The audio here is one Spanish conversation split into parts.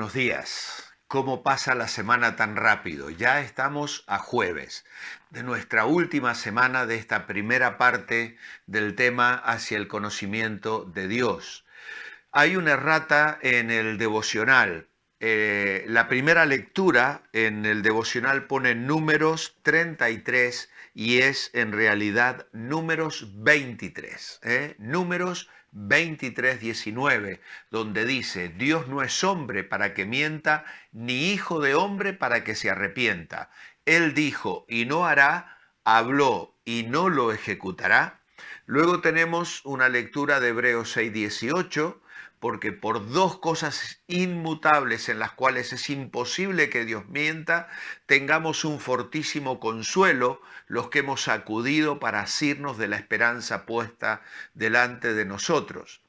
Buenos días. ¿Cómo pasa la semana tan rápido? Ya estamos a jueves de nuestra última semana de esta primera parte del tema hacia el conocimiento de Dios. Hay una errata en el devocional. La primera lectura en el devocional pone números 33 y es en realidad números 23. Números 23, 19, donde dice, Dios no es hombre para que mienta, ni hijo de hombre para que se arrepienta. Él dijo y no hará, habló y no lo ejecutará. Luego tenemos una lectura de Hebreos 6, 18, porque por dos cosas inmutables en las cuales es imposible que Dios mienta, tengamos un fortísimo consuelo los que hemos acudido para asirnos de la esperanza puesta delante de nosotros.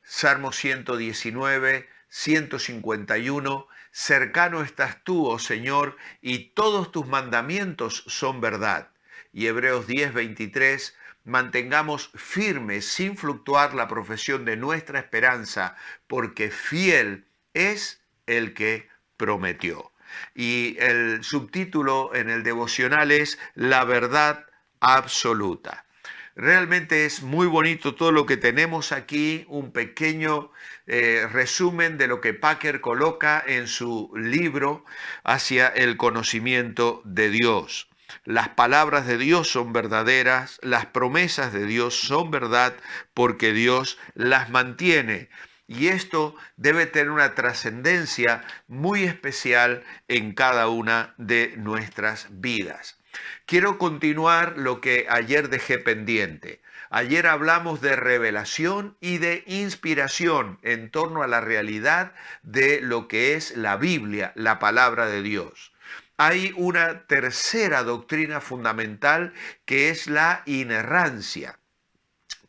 Salmo 119, 151, cercano estás tú, oh Señor, y todos tus mandamientos son verdad. Y Hebreos 10, 23, mantengamos firme sin fluctuar la profesión de nuestra esperanza, porque fiel es el que prometió. Y el subtítulo en el devocional es La verdad absoluta. Realmente es muy bonito todo lo que tenemos aquí, un pequeño resumen de lo que Packer coloca en su libro hacia el conocimiento de Dios. Las palabras de Dios son verdaderas, las promesas de Dios son verdad porque Dios las mantiene. Y esto debe tener una trascendencia muy especial en cada una de nuestras vidas. Quiero continuar lo que ayer dejé pendiente. Ayer hablamos de revelación y de inspiración en torno a la realidad de lo que es la Biblia, la palabra de Dios. Hay una tercera doctrina fundamental que es la inerrancia.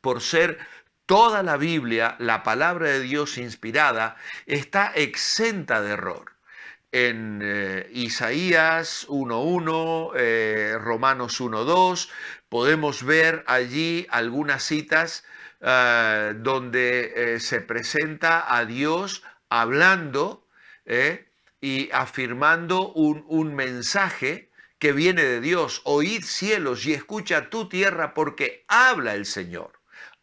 Por ser toda la Biblia, la palabra de Dios inspirada, está exenta de error. En Isaías 1.1, Romanos 1.2, podemos ver allí algunas citas donde se presenta a Dios hablando y afirmando un mensaje que viene de Dios. Oíd cielos y escucha tu tierra porque habla el Señor.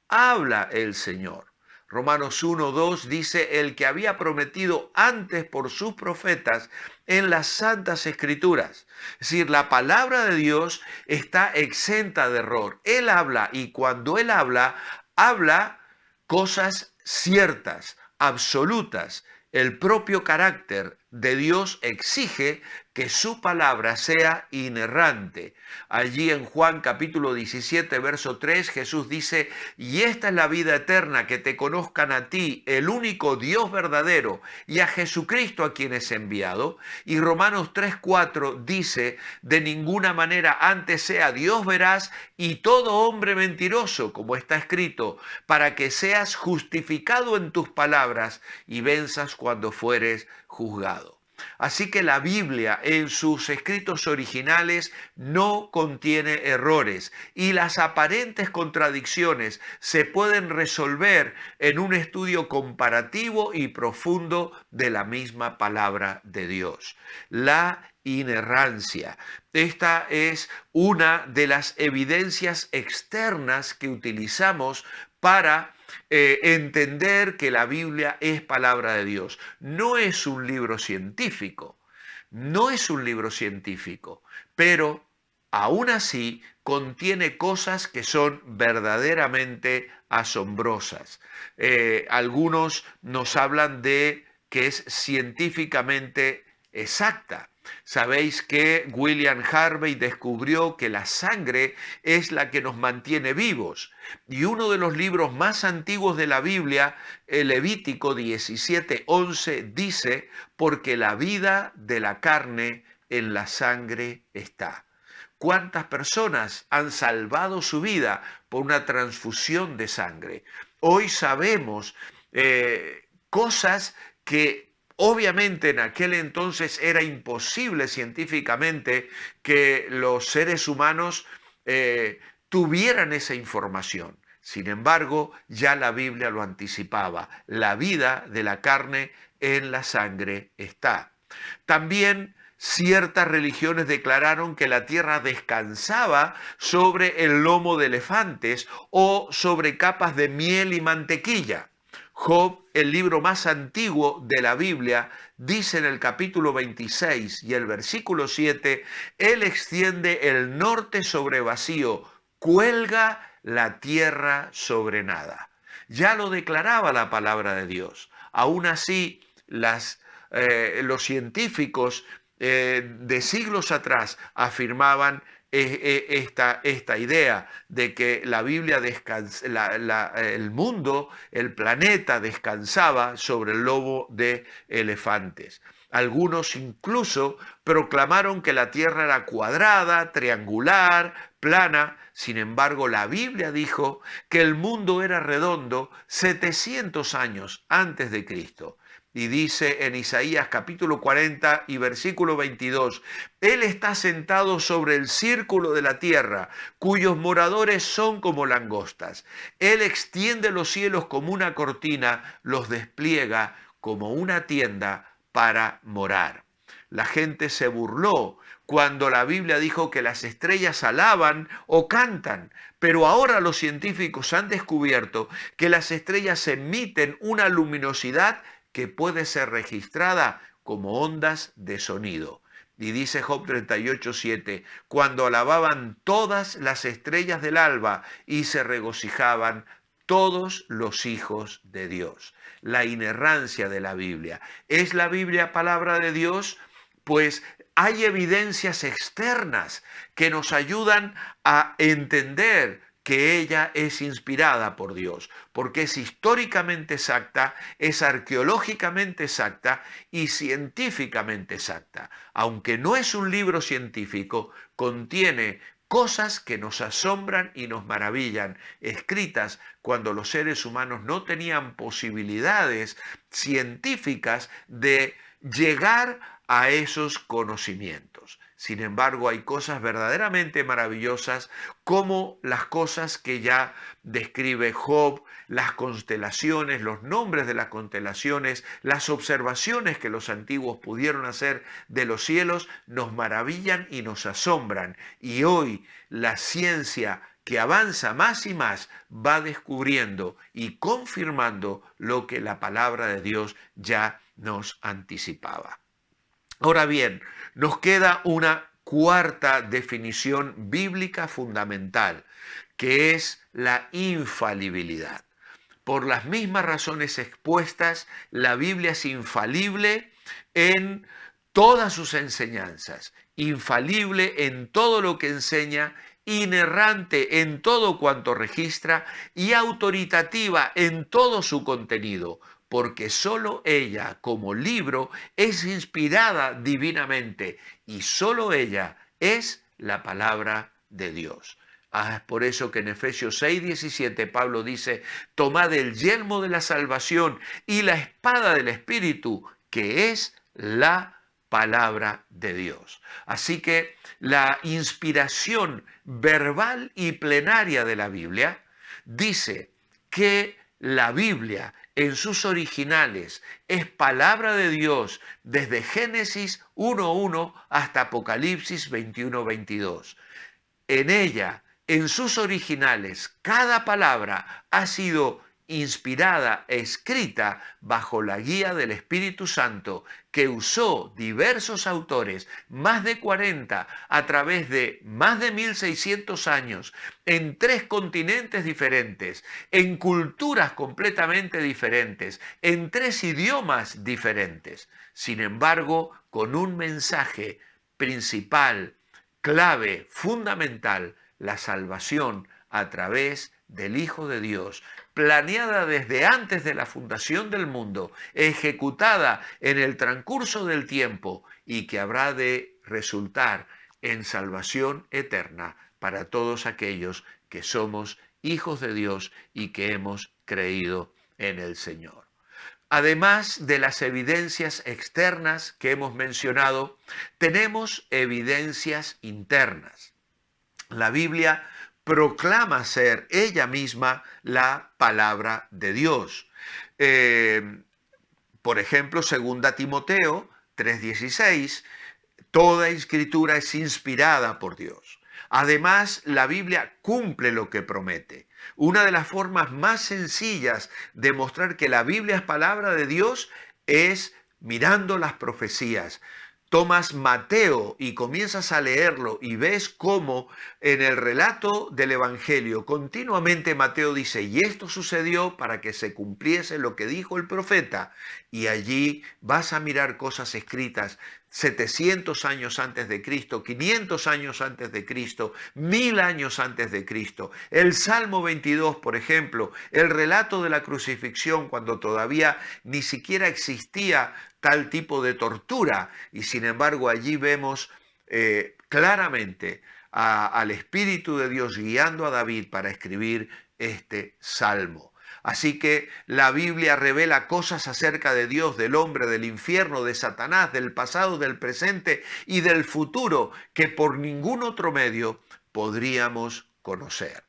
Habla el Señor. Romanos 1:2 dice, el que había prometido antes por sus profetas en las santas escrituras. Es decir, la palabra de Dios está exenta de error. Él habla y cuando Él habla, habla cosas ciertas, absolutas. El propio carácter de Dios exige que su palabra sea inerrante. Allí en Juan capítulo 17, verso 3, Jesús dice, y esta es la vida eterna, que te conozcan a ti, el único Dios verdadero, y a Jesucristo a quien es enviado. Y Romanos 3, 4 dice, de ninguna manera antes sea Dios veraz y todo hombre mentiroso, como está escrito, para que seas justificado en tus palabras y venzas cuando fueres juzgado. Así que la Biblia en sus escritos originales no contiene errores y las aparentes contradicciones se pueden resolver en un estudio comparativo y profundo de la misma palabra de Dios. La inerrancia. Esta es una de las evidencias externas que utilizamos para entender que la Biblia es palabra de Dios. No es un libro científico, no es un libro científico, pero aún así contiene cosas que son verdaderamente asombrosas. Algunos nos hablan de que es científicamente exacta. Sabéis que William Harvey descubrió que la sangre es la que nos mantiene vivos. Y uno de los libros más antiguos de la Biblia, el Levítico 17:11, dice, porque la vida de la carne en la sangre está. ¿Cuántas personas han salvado su vida por una transfusión de sangre? Hoy sabemos cosas que obviamente en aquel entonces era imposible científicamente que los seres humanos tuvieran esa información. Sin embargo, ya la Biblia lo anticipaba. La vida de la carne en la sangre está. También ciertas religiones declararon que la tierra descansaba sobre el lomo de elefantes o sobre capas de miel y mantequilla. Job, el libro más antiguo de la Biblia, dice en el capítulo 26 y el versículo 7, Él extiende el norte sobre vacío, cuelga la tierra sobre nada. Ya lo declaraba la palabra de Dios. Aún así, los científicos de siglos atrás afirmaban esta idea de que la Biblia el mundo, el planeta descansaba sobre el lomo de elefantes. Algunos incluso proclamaron que la Tierra era cuadrada, triangular, plana. Sin embargo, la Biblia dijo que el mundo era redondo 700 años antes de Cristo. Y dice en Isaías capítulo 40 y versículo 22, Él está sentado sobre el círculo de la tierra, cuyos moradores son como langostas. Él extiende los cielos como una cortina, los despliega como una tienda para morar. La gente se burló cuando la Biblia dijo que las estrellas alaban o cantan, pero ahora los científicos han descubierto que las estrellas emiten una luminosidad que puede ser registrada como ondas de sonido. Y dice Job 38:7, cuando alababan todas las estrellas del alba y se regocijaban todos los hijos de Dios. La inerrancia de la Biblia. ¿Es la Biblia palabra de Dios? Pues hay evidencias externas que nos ayudan a entender que ella es inspirada por Dios, porque es históricamente exacta, es arqueológicamente exacta y científicamente exacta. Aunque no es un libro científico, contiene cosas que nos asombran y nos maravillan, escritas cuando los seres humanos no tenían posibilidades científicas de llegar a esos conocimientos. Sin embargo, hay cosas verdaderamente maravillosas como las cosas que ya describe Job, las constelaciones, los nombres de las constelaciones, las observaciones que los antiguos pudieron hacer de los cielos, nos maravillan y nos asombran. Y hoy la ciencia que avanza más y más va descubriendo y confirmando lo que la palabra de Dios ya nos anticipaba. Ahora bien, nos queda una cuarta definición bíblica fundamental, que es la infalibilidad. Por las mismas razones expuestas, la Biblia es infalible en todas sus enseñanzas, infalible en todo lo que enseña, inerrante en todo cuanto registra y autoritativa en todo su contenido, porque sólo ella como libro es inspirada divinamente y sólo ella es la palabra de Dios. Es por eso que en Efesios 6:17 Pablo dice, tomad el yelmo de la salvación y la espada del Espíritu, que es la palabra de Dios. Así que la inspiración verbal y plenaria de la Biblia dice que la Biblia en sus originales es palabra de Dios desde Génesis 1:1 hasta Apocalipsis 21:22. En ella, en sus originales, cada palabra ha sido inspirada, escrita bajo la guía del Espíritu Santo, que usó diversos autores, más de 40, a través de más de 1600 años, en 3 continentes diferentes, en culturas completamente diferentes, en 3 idiomas diferentes. Sin embargo, con un mensaje principal, clave, fundamental, la salvación a través del Hijo de Dios, planeada desde antes de la fundación del mundo, ejecutada en el transcurso del tiempo y que habrá de resultar en salvación eterna para todos aquellos que somos hijos de Dios y que hemos creído en el Señor. Además de las evidencias externas que hemos mencionado, tenemos evidencias internas. La Biblia proclama ser ella misma la palabra de Dios. Por ejemplo, 2 Timoteo 3:16, toda escritura es inspirada por Dios. Además, la Biblia cumple lo que promete. Una de las formas más sencillas de mostrar que la Biblia es palabra de Dios es mirando las profecías. Tomas Mateo y comienzas a leerlo y ves cómo en el relato del Evangelio continuamente Mateo dice, y esto sucedió para que se cumpliese lo que dijo el profeta. Y allí vas a mirar cosas escritas 700 años antes de Cristo, 500 años antes de Cristo, 1000 años antes de Cristo. El Salmo 22, por ejemplo, el relato de la crucifixión cuando todavía ni siquiera existía tal tipo de tortura, y sin embargo allí vemos claramente al Espíritu de Dios guiando a David para escribir este salmo. Así que la Biblia revela cosas acerca de Dios, del hombre, del infierno, de Satanás, del pasado, del presente y del futuro que por ningún otro medio podríamos conocer.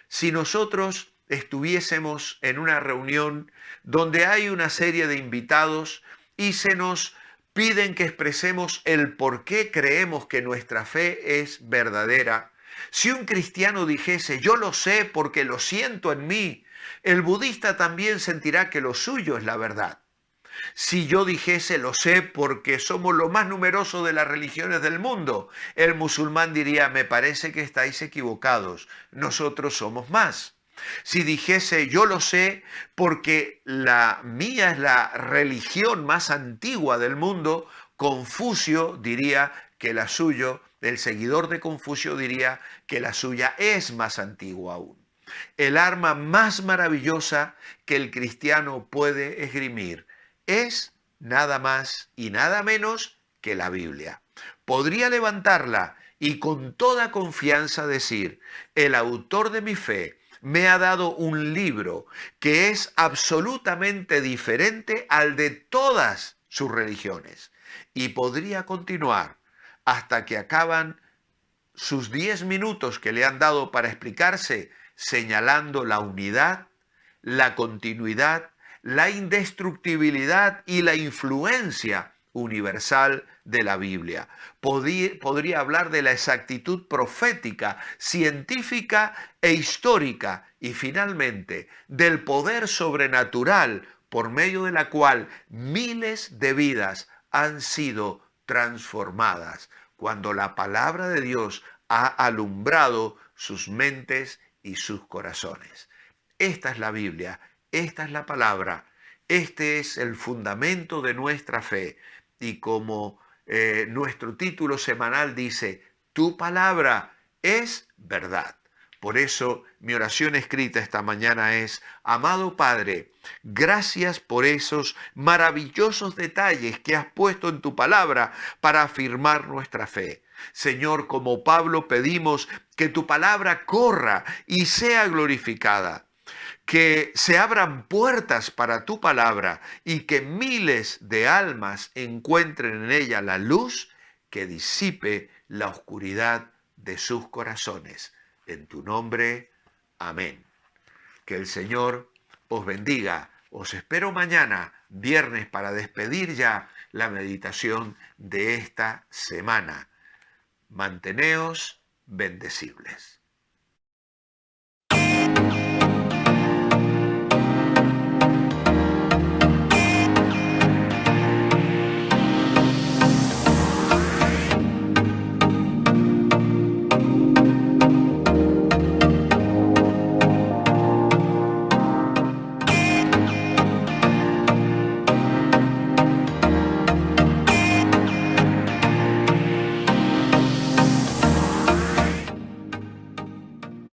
Si nosotros estuviésemos en una reunión donde hay una serie de invitados y se nos piden que expresemos el por qué creemos que nuestra fe es verdadera, si un cristiano dijese, yo lo sé porque lo siento en mí, el budista también sentirá que lo suyo es la verdad. Si yo dijese, lo sé porque somos lo más numeroso de las religiones del mundo, el musulmán diría, me parece que estáis equivocados, nosotros somos más. Si dijese, yo lo sé porque la mía es la religión más antigua del mundo, Confucio diría que la suya, el seguidor de Confucio diría que la suya es más antigua aún. El arma más maravillosa que el cristiano puede esgrimir es nada más y nada menos que la Biblia. Podría levantarla y con toda confianza decir, el autor de mi fe me ha dado un libro que es absolutamente diferente al de todas sus religiones. Y podría continuar hasta que acaban sus 10 minutos que le han dado para explicarse, señalando la unidad, la continuidad, la indestructibilidad y la influencia universal de la Biblia. Podría hablar de la exactitud profética, científica e histórica y finalmente del poder sobrenatural por medio de la cual miles de vidas han sido transformadas cuando la palabra de Dios ha alumbrado sus mentes y sus corazones. Esta es la Biblia, esta es la palabra, este es el fundamento de nuestra fe. Y como nuestro título semanal dice, tu palabra es verdad. Por eso mi oración escrita esta mañana es, amado Padre, gracias por esos maravillosos detalles que has puesto en tu palabra para afirmar nuestra fe. Señor, como Pablo pedimos que tu palabra corra y sea glorificada, que se abran puertas para tu palabra y que miles de almas encuentren en ella la luz que disipe la oscuridad de sus corazones. En tu nombre, amén. Que el Señor os bendiga. Os espero mañana, viernes, para despedir ya la meditación de esta semana. Manteneos bendecibles.